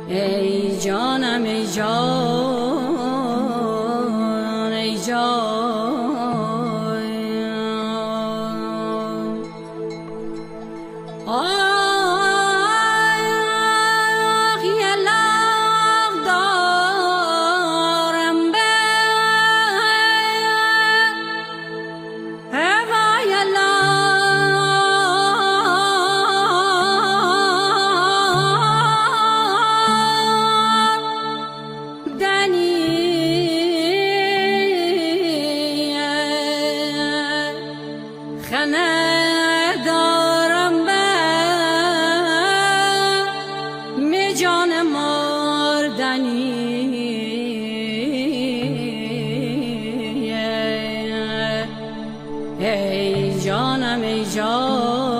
ای جانم ای جان ای جان آه یه لب دارم به هوا یه خنه دارم به می جان مردنی ای جانم ای جان